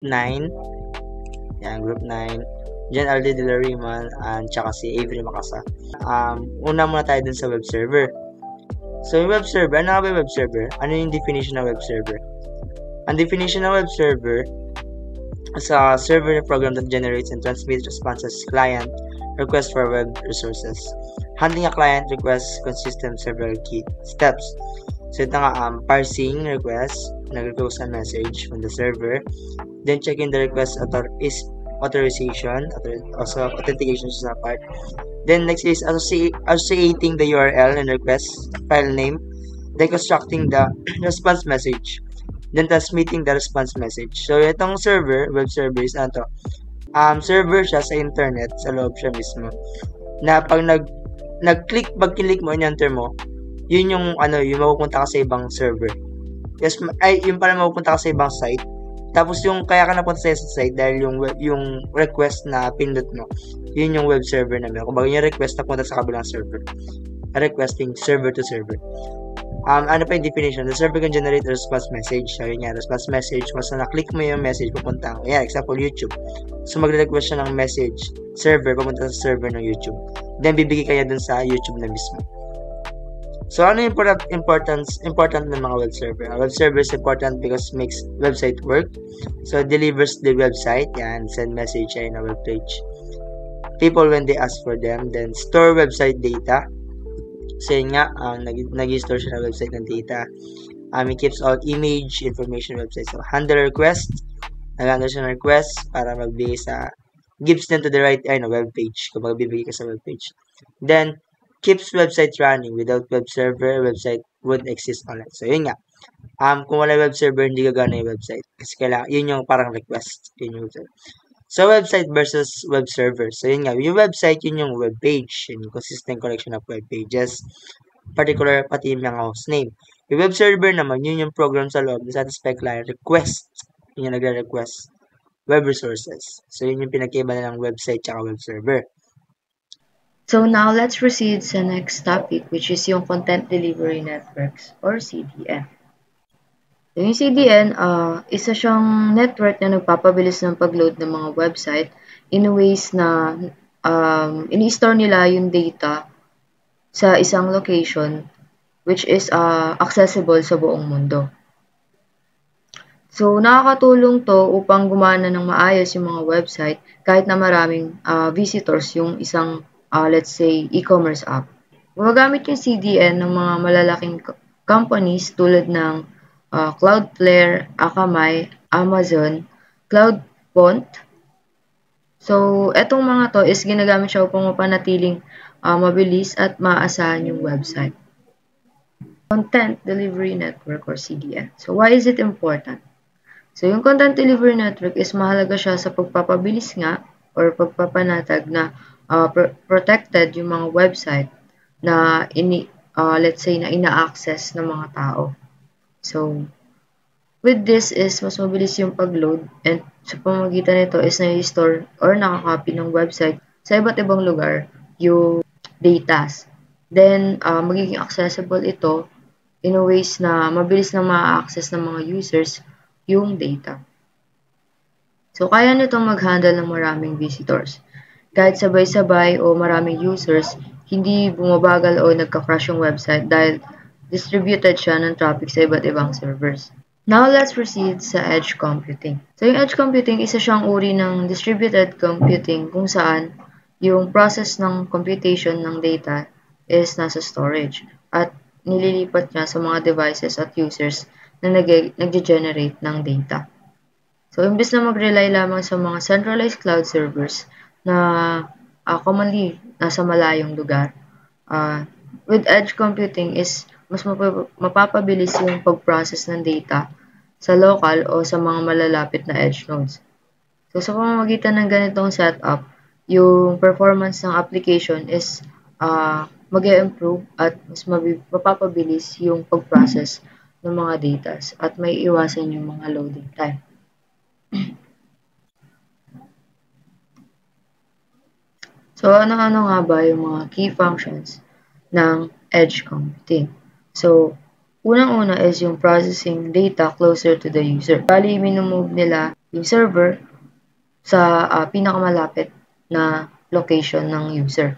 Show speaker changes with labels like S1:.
S1: 9. Yan, group 9. Jan Aldi de la Riman and tsaka si Avery Macasa. Una muna tayo dun sa web server. So, yung web server, ano nga ba yung web server? Ano yung definition ng web server? Ang definition ng web server is a server program that generates and transmits responses client requests for web resources. Handling a client request consists of several key steps. So, ito nga, parsing request, nag-request a message from the server, then checking the request authorization, also authentication sa part. Then next is associating the URL and request file name, then constructing the response message, then transmitting the response message. So, itong server, web server is ano to, server siya sa internet, sa loob siya mismo, na pag pag kinlik mo, in-enter mo, yun yung yung mapupunta ka sa ibang server. Yes, yung pala mapupunta ka sa ibang site. Tapos yung kaya ka napunta sa site dahil yung request na pindot mo, yun yung web server namin. Kung baga yung request na punta sa kabilang server. Requesting server to server. Ano pa yung definition? The server can generate a response message. So, yun yan, response message. Once na na-click mo yung message, papunta ka. Yeah, example, YouTube. So, magre-request siya ng message server, papunta sa server ng YouTube. Then, bibigay kaya dun sa YouTube na mismo. So, ano yung important ng mga web server? A web server is important because it makes website work. So, it delivers the website, yan, send message in a web page. People when they ask for them, then store website data. So, yun nga, nag-store siya ng website ng data. It keeps all image, information, website. So, handle request. Nag-handle siya ng request para magbigay gives them to the right, web page. Kung magbibigay ka sa web page. Then, keeps website running. Without web server, website would exist online. So, yun nga. Kung wala web server, hindi gagana yung website. Kasi yun yung parang request. Yun yung website. So, website versus web server. So, yun nga. Yung website, yun yung web page. Yung consistent collection of web pages. Particular, pati yung mga host name. Yung web server naman, yun yung program sa loob na satisfy client request. Yun yung nagre-request. Web resources. So, yun yung pinagkaiba na ng website tsaka web server.
S2: So now let's proceed sa next topic, which is yung Content Delivery Networks or CDN. So, yung CDN, isa siyang network na nagpapabilis ng pag-load ng mga website in ways na ini-store nila yung data sa isang location which is accessible sa buong mundo. So, nakakatulong to upang gumana ng maayos yung mga website kahit na maraming visitors yung isang, let's say, e-commerce app. Gumagamit yung CDN ng mga malalaking companies tulad ng Cloudflare, Akamai, Amazon, CloudFont. So, etong mga to is ginagamit siya upang mapanatiling mabilis at maasahan yung website. Content Delivery Network or CDN. So, why is it important? So, yung Content Delivery Network is mahalaga siya sa pagpapabilis nga or pagpapanatag na protected yung mga website na let's say na ina-access ng mga tao. So, with this is mas mabilis yung pag-load and sa pamamagitan nito is na-store or nakakopy ng website sa iba't ibang lugar yung data. Then, magiging accessible ito in a ways na mabilis na ma-access ng mga users yung data. So, kaya nitong mag-handle ng maraming visitors. Kahit sabay-sabay o maraming users, hindi bumabagal o nagka-crash yung website dahil distributed siya ng traffic sa iba't ibang servers. Now, let's proceed sa edge computing. So, yung edge computing, isa siyang uri ng distributed computing kung saan yung process ng computation ng data is nasa storage at nililipat niya sa mga devices at users na nag-generate ng data. So, imbes na mag-rely lamang sa mga centralized cloud servers na commonly nasa malayong lugar, with edge computing is mas mapapabilis yung pag-process ng data sa local o sa mga malalapit na edge nodes. So, sa pamamagitan ng ganitong setup, yung performance ng application is mag-improve at mas mapapabilis yung pag-process ng mga data at may iwasan yung mga loading time. So, ano-ano nga ba yung mga key functions ng edge computing? So, unang-una is yung processing data closer to the user. Bali, minumove nila yung server sa pinakamalapit na location ng user.